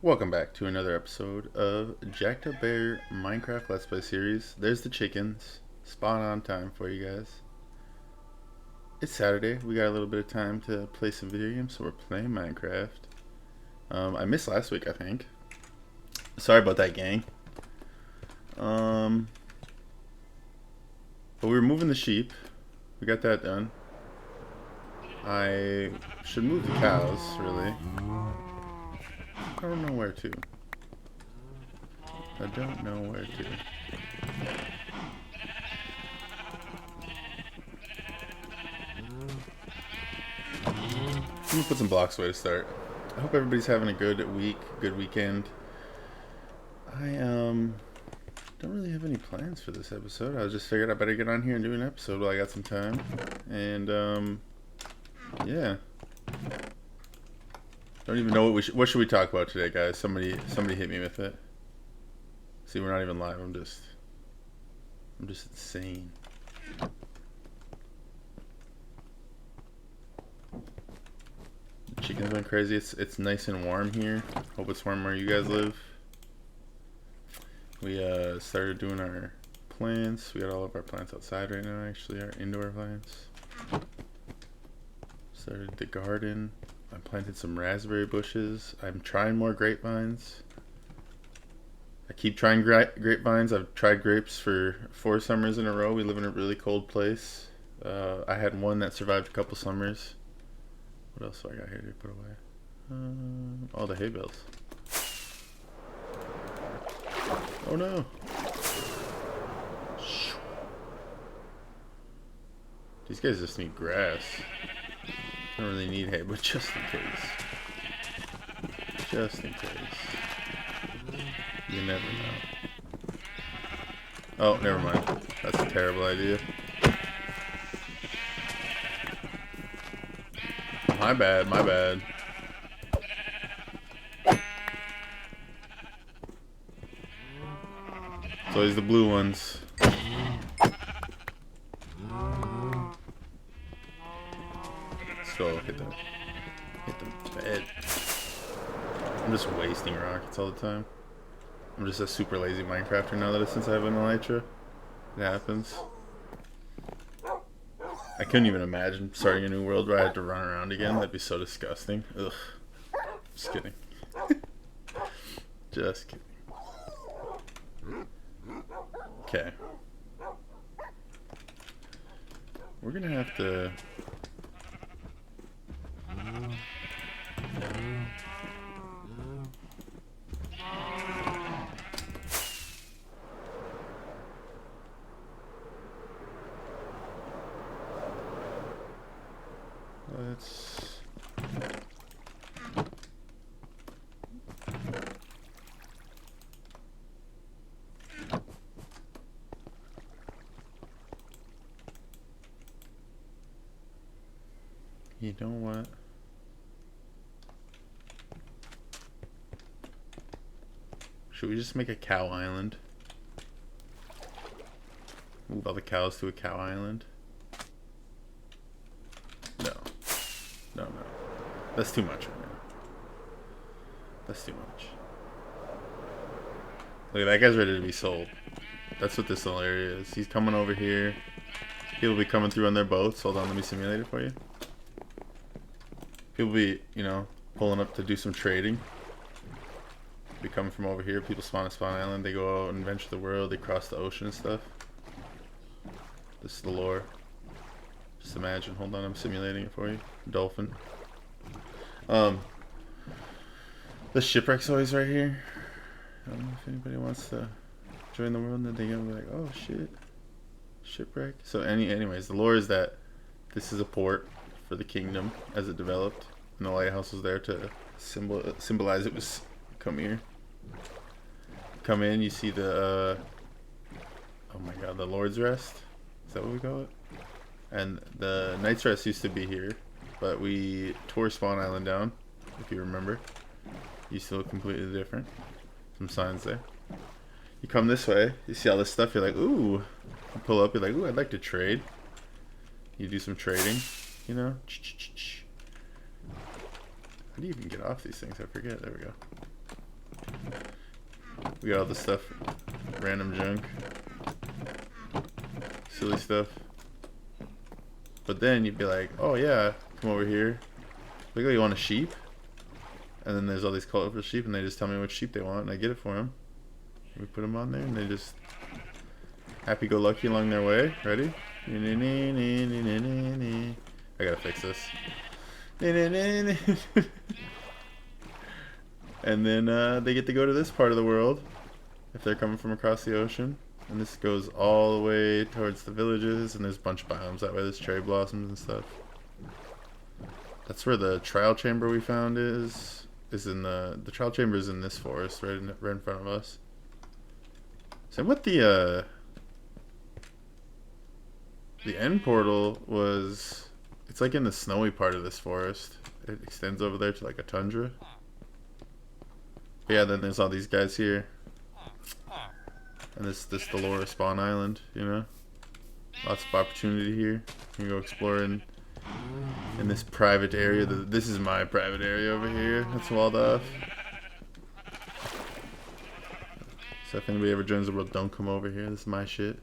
Welcome back to another episode of Jackedupbear Minecraft Let's Play series. There's the chickens. Spawn on time for you guys. It's Saturday. We got a little bit of time to play some video games, so we're playing Minecraft. I missed last week, I think. Sorry about that, gang. But we were moving the sheep. We got that done. I should move the cows, really. I don't know where to. I don't know where to. I'm gonna put some blocks away to start. I hope everybody's having a good week, good weekend. I don't really have any plans for this episode. I just figured I better get on here and do an episode while I got some time. And yeah. Don't even know what should we talk about today, guys. Somebody hit me with it. See, we're not even live. I'm just insane. The chickens went crazy. It's nice and warm here. Hope it's warm where you guys live. We started doing our plants. We got all of our plants outside right now, actually, our indoor plants. Started the garden. I planted some raspberry bushes. I'm trying more grapevines. I keep trying grapevines. I've tried grapes for 4 summers in a row. We live in a really cold place. I had one that survived a couple summers. What else do I got here to put away? All the hay bales. Oh no! These guys just need grass. I don't really need hay, but just in case. Just in case. You never know. Oh, never mind. That's a terrible idea. My bad, my bad. It's always the blue ones. Let's go hit the bed. I'm just wasting rockets all the time. I'm just a super lazy Minecrafter now that since I have an elytra. It happens. I couldn't even imagine starting a new world where I had to run around again. That'd be so disgusting. Ugh. Just kidding. Just kidding. Okay. We're gonna have to... Let's... You know what? Should we just make a cow island? Move all the cows to a cow island? No. No. That's too much right now. That's too much. Look, that guy's ready to be sold. That's what this little area is. He's coming over here. People will be coming through on their boats. Hold on, let me simulate it for you. People be, pulling up to do some trading. Be coming from over here. People spawn at Spawn Island. They go out and venture the world. They cross the ocean and stuff. This is the lore. Just imagine. Hold on, I'm simulating it for you. Dolphin. The shipwreck's always right here. I don't know if anybody wants to join the world, and then they're gonna be like, oh shit, shipwreck. So anyways, the lore is that this is a port for the kingdom as it developed, and the lighthouse was there to symbolize it was come here. Come in, you see the oh my god, the Lord's Rest. Is that what we call it? And the Knight's Rest used to be here, but we tore Spawn Island down, if you remember. It used to look completely different. Some signs there. You come this way, you see all this stuff, you're like, ooh. You pull up, you're like, ooh, I'd like to trade. You do some trading. you know? How do you even get off these things? I forget. There we go. We got all this stuff. Random junk. Silly stuff. But then you'd be like, oh yeah, come over here. Like, oh, you want a sheep? And then there's all these colorful sheep, and they just tell me what sheep they want, and I get it for them. We put them on there, and they just happy-go-lucky along their way. Ready? I gotta fix this. And then they get to go to this part of the world if they're coming from across the ocean. And this goes all the way towards the villages, and there's a bunch of biomes that way. There's cherry blossoms and stuff. That's where the trial chamber we found is in the trial chamber is in this forest right in front of us. So what the end portal was, it's like in the snowy part of this forest. It extends over there to like a tundra. But yeah, then there's all these guys here. And this Delora spawn island, you know? Lots of opportunity here. You can go explore in this private area. This is my private area over here. That's walled off. So if anybody ever joins the world, don't come over here. This is my shit.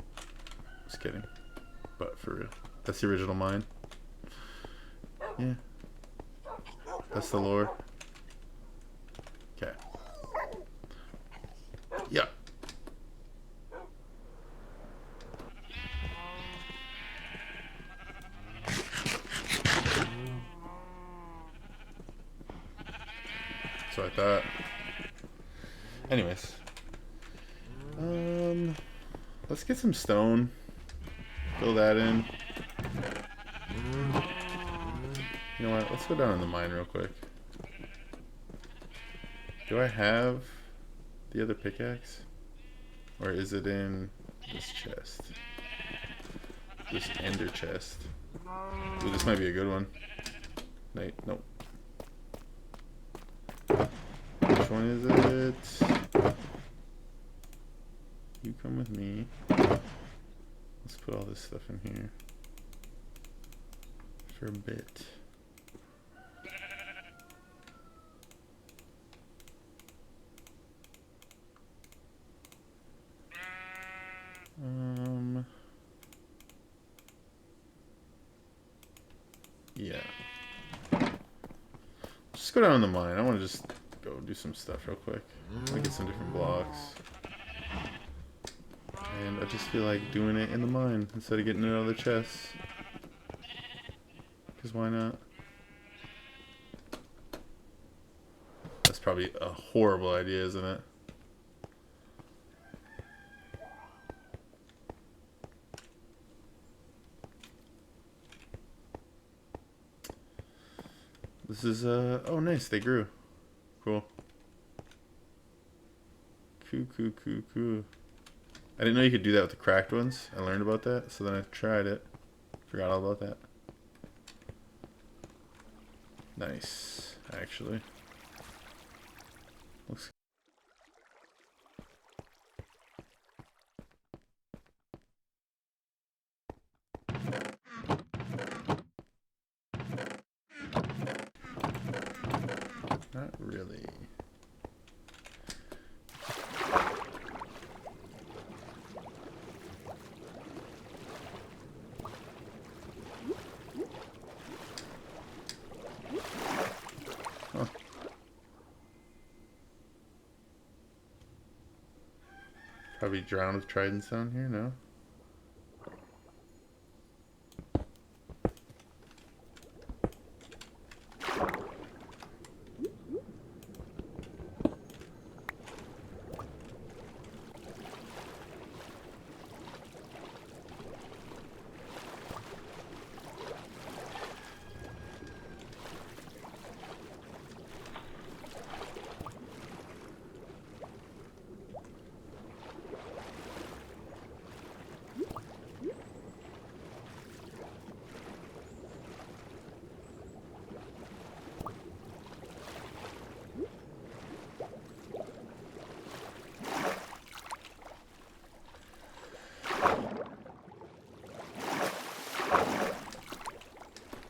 Just kidding. But for real. That's the original mine. Yeah. That's the lore. Okay. Yeah. So I thought. Anyways. Let's get some stone. Fill that in. You know what? Let's go down in the mine real quick. Do I have the other pickaxe? Or is it in this chest? This ender chest. Ooh, this might be a good one. Wait, nope. Which one is it? You come with me. Let's put all this stuff in here for a bit. Yeah. Just go down in the mine. I want to just go do some stuff real quick. I get some different blocks. And I just feel like doing it in the mine instead of getting it out of the chests. Because why not? That's probably a horrible idea, isn't it? This is, oh nice, they grew. Cool. Cool. I didn't know you could do that with the cracked ones. I learned about that, so then I tried it. Forgot all about that. Nice, actually. Looks. Not really. Huh. Probably drowned with tridents down here, no?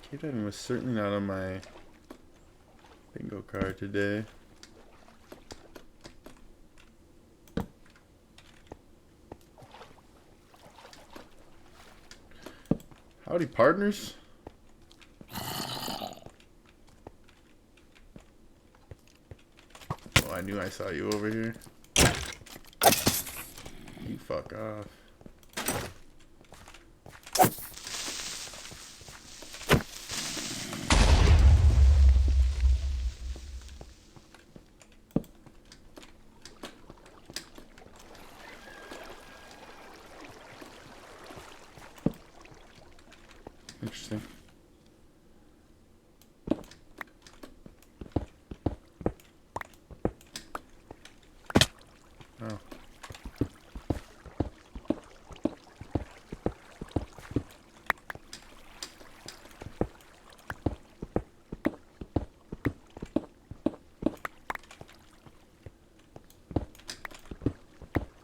Cave diving was certainly not on my bingo card today. Howdy, partners. Oh, I knew I saw you over here. You fuck off. Interesting. Oh.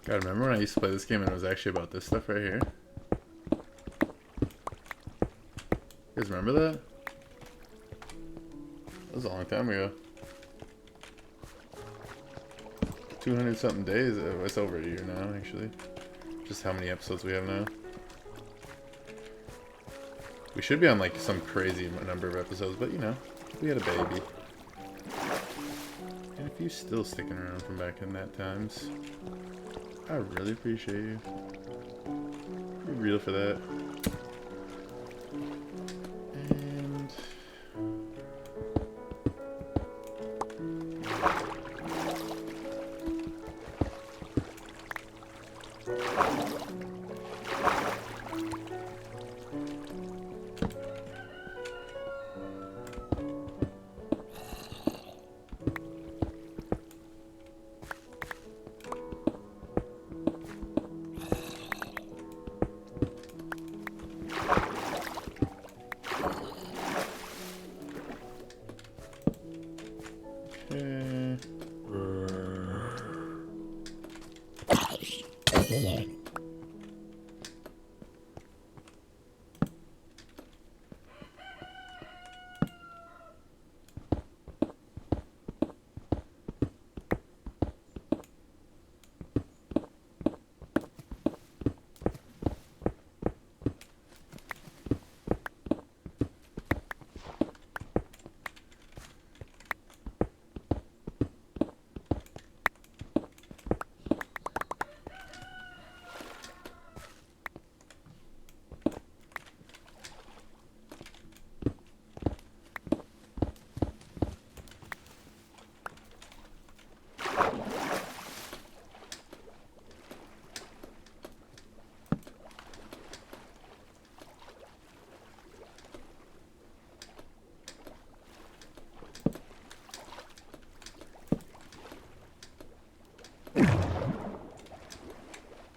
God, remember when I used to play this game and it was actually about this stuff right here? You guys remember that? That was a long time ago. 200 something days. It's over a year now, actually. Just how many episodes we have now. We should be on like some crazy number of episodes, but you know, we had a baby. And if you're still sticking around from back in that times, I really appreciate you. You're real for that.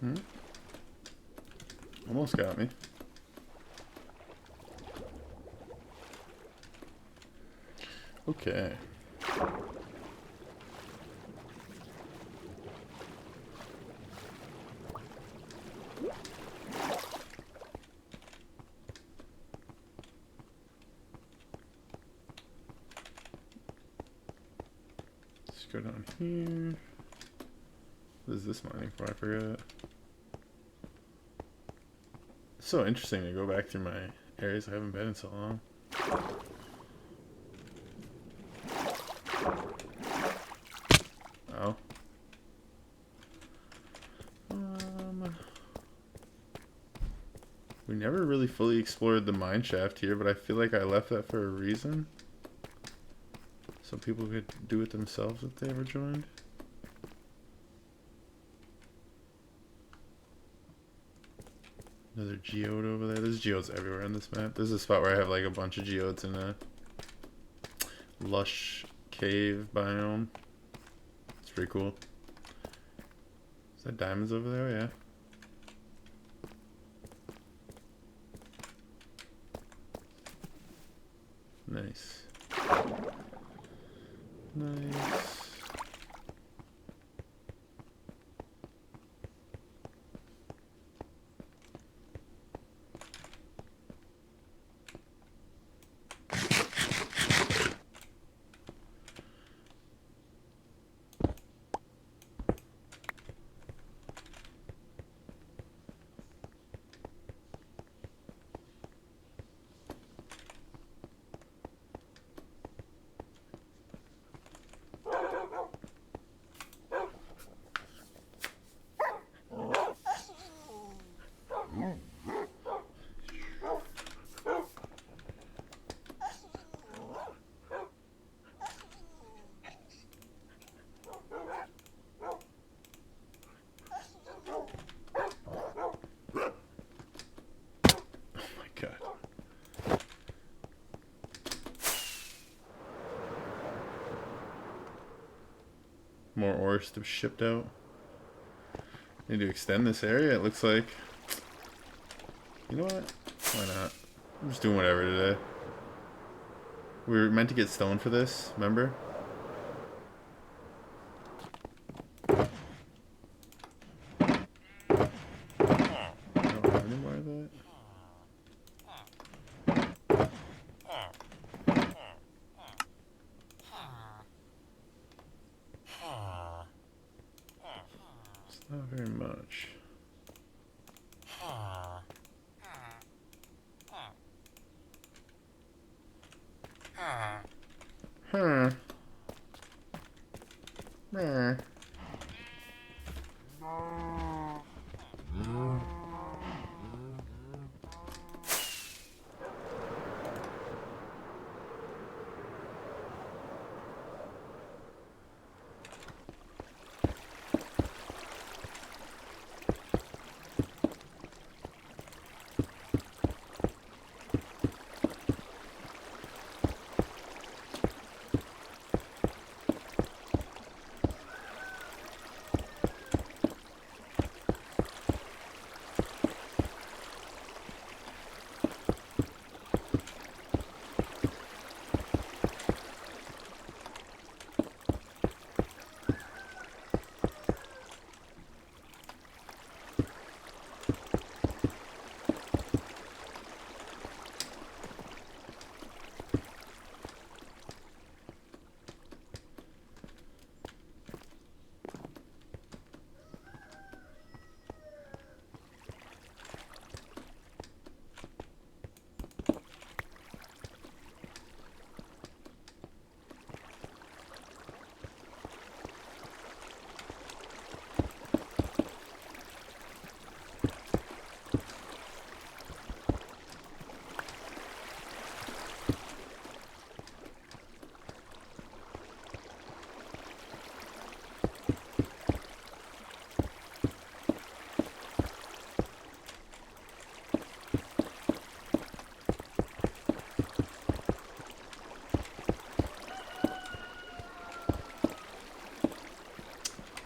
And almost got me. Okay. Let's go down here. What is this mining for? I forgot. It's so interesting to go back through my areas I haven't been in so long. Oh. We never really fully explored the mine shaft here, but I feel like I left that for a reason. So people could do it themselves if they ever joined. Another geode over there. There's geodes everywhere on this map. This is a spot where I have like a bunch of geodes in a lush cave biome. It's pretty cool. Is that diamonds over there? Yeah. Nice. Nice. More ores to be shipped out. Need to extend this area, it looks like. You know what? Why not? I'm just doing whatever today. We were meant to get stone for this, remember? I don't have any more of that. It's not very much. Huh. Meh.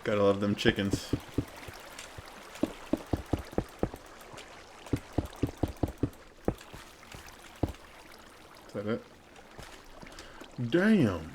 Gotta love them chickens. Is that it? Damn.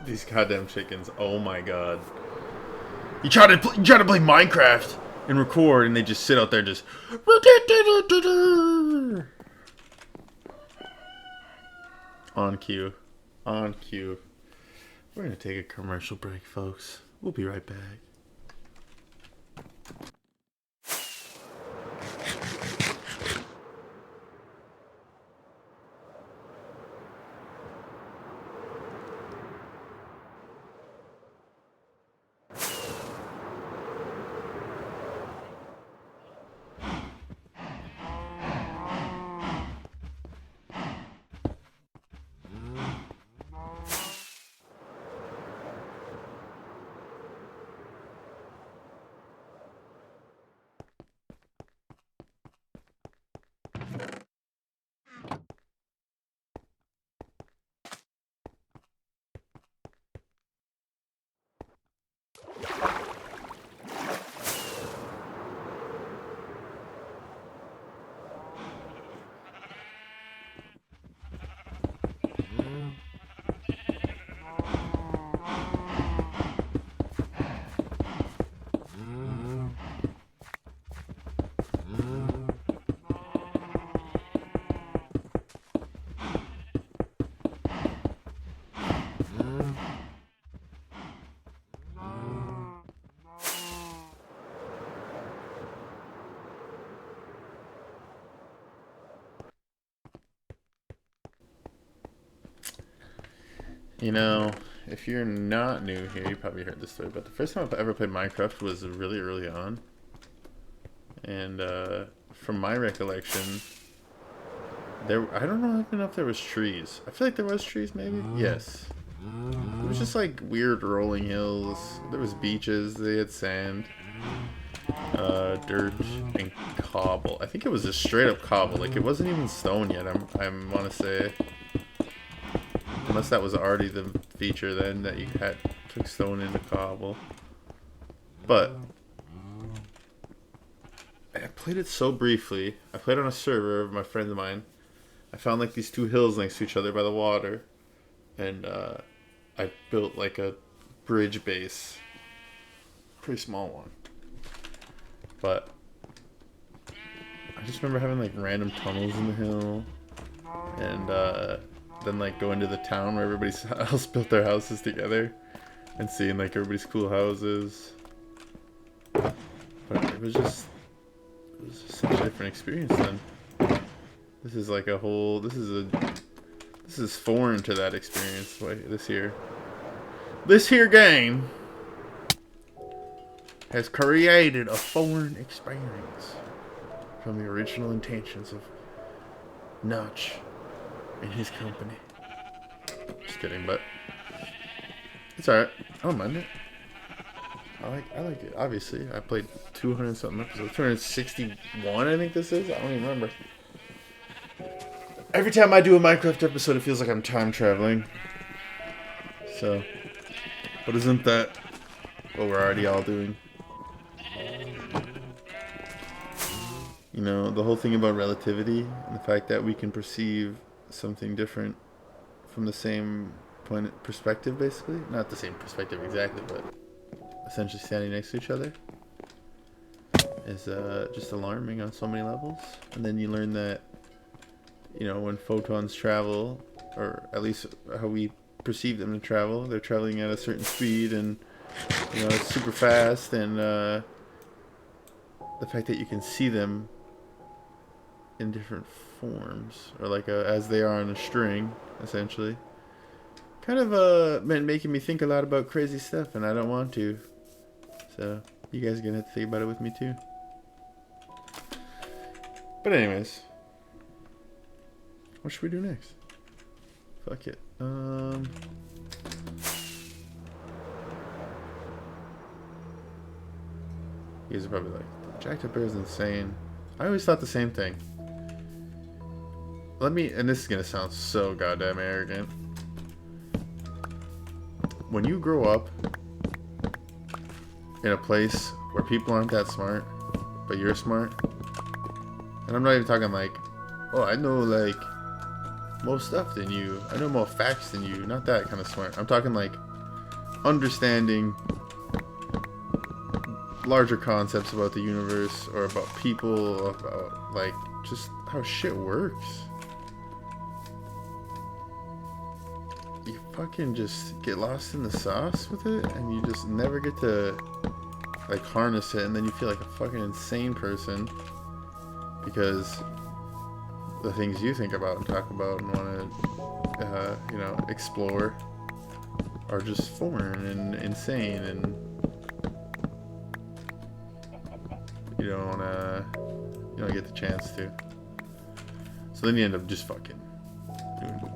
These goddamn chickens. Oh my god. You try to play Minecraft and record, and they just sit out there just. On cue. On cue. We're gonna take a commercial break, folks. We'll be right back. You know, if you're not new here, you probably heard this story, but the first time I ever played Minecraft was really early on. And from my recollection, I don't know even if there was trees. I feel like there was trees, maybe? Yes. It was just like weird rolling hills. There was beaches, they had sand, dirt, and cobble. I think it was just straight up cobble. Like, it wasn't even stone yet, I want to say. Unless that was already the feature then, that you took stone into cobble. But I played it so briefly. I played on a server of my friend of mine. I found like these two hills next to each other by the water. And I built like a bridge base. Pretty small one. But I just remember having like random tunnels in the hill. And then like going to the town where everybody else built their houses together. And seeing like everybody's cool houses. But it was just such a different experience then. This is like a whole, this is foreign to that experience. Like this here game has created a foreign experience from the original intentions of Notch and his company. Just kidding, but it's alright. I don't mind it. I like it. Obviously, I played 200 something episodes. 261, I think this is. I don't even remember. Every time I do a Minecraft episode, it feels like I'm time traveling. So, but isn't that what we're already all doing? You know, the whole thing about relativity and the fact that we can perceive something different from the same perspective, basically. Not the same perspective exactly, but essentially standing next to each other is just alarming on so many levels. And then you learn that, you know, when photons travel, or at least how we perceive them to travel, they're traveling at a certain speed, and you know, it's super fast, and the fact that you can see them in different forms, or like as they are on a string, essentially, kind of meant making me think a lot about crazy stuff, and I don't want to. So you guys are gonna have to think about it with me too. But anyways, what should we do next? Fuck it. You guys are probably like, Jackedupbear is insane. I always thought the same thing. And this is gonna sound so goddamn arrogant. When you grow up in a place where people aren't that smart, but you're smart, and I'm not even talking like, oh, I know like more stuff than you, I know more facts than you, not that kind of smart. I'm talking like understanding larger concepts about the universe, or about people, about like just how shit works. You fucking just get lost in the sauce with it, and you just never get to like harness it, and then you feel like a fucking insane person because the things you think about and talk about and want to you know, explore are just foreign and insane, and you don't get the chance to. So then you end up just fucking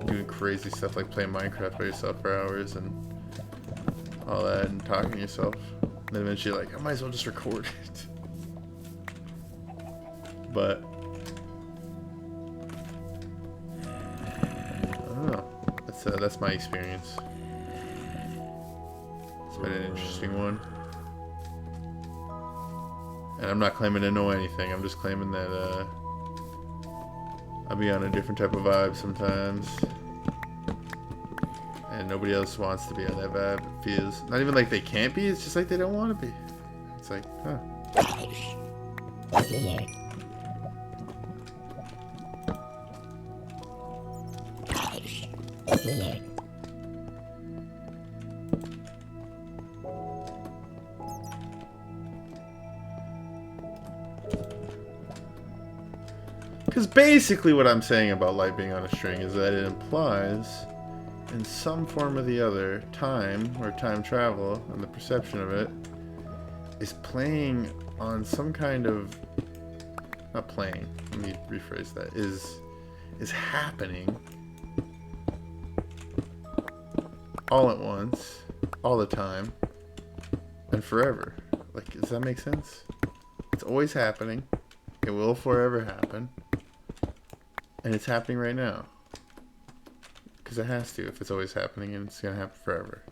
doing crazy stuff like playing Minecraft by yourself for hours and all that, and talking to yourself. And then eventually you're like, I might as well just record it. But I don't know. That's my experience. It's been an interesting one. And I'm not claiming to know anything. I'm just claiming that I'll be on a different type of vibe sometimes. And nobody else wants to be on that vibe. It feels not even like they can't be, it's just like they don't want to be. It's like, huh. Because basically what I'm saying about light being on a string is that it implies in some form or the other, time or time travel and the perception of it is playing on some kind of, not playing, let me rephrase that, is happening all at once, all the time, and forever. Like, does that make sense? It's always happening. It will forever happen. And it's happening right now. Because it has to, if it's always happening, and it's going to happen forever.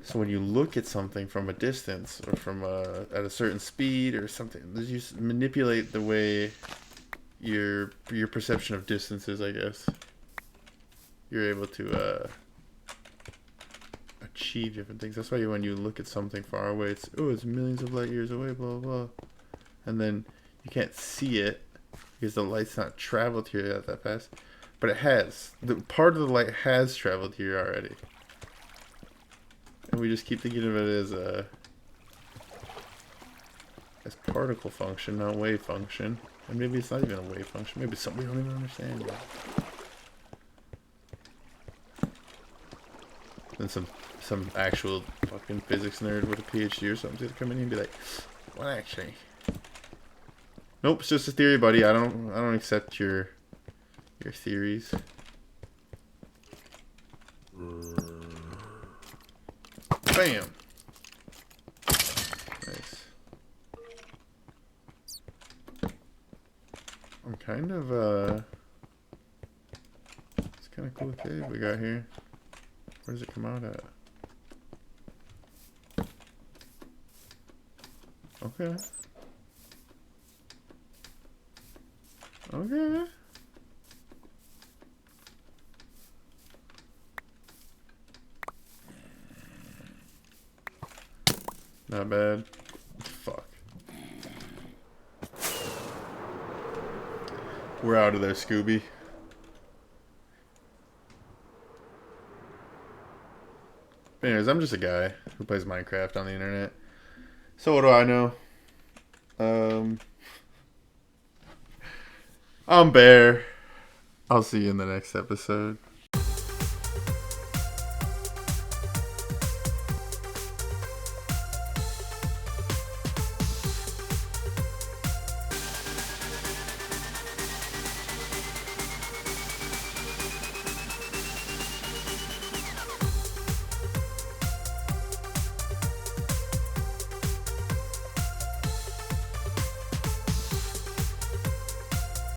So when you look at something from a distance, or from at a certain speed or something, you manipulate the way your perception of distance is, I guess. You're able to achieve different things. That's why when you look at something far away, it's millions of light years away, blah, blah, blah. And then you can't see it because the light's not traveled here that fast. But it has. The part of the light has traveled here already. And we just keep thinking of it as particle function, not wave function. And maybe it's not even a wave function. Maybe it's something we don't even understand yet. Then some actual fucking physics nerd with a PhD or something to come in and be like, well, actually, nope, it's just a theory, buddy. I don't accept your theories. Bam. Nice. I'm kind of it's kind of cool cave we got here. Where does it come out at? Okay. Okay. Not bad. Fuck. We're out of there, Scooby. Anyways, I'm just a guy who plays Minecraft on the internet. So what do I know? I'm Bear. I'll see you in the next episode.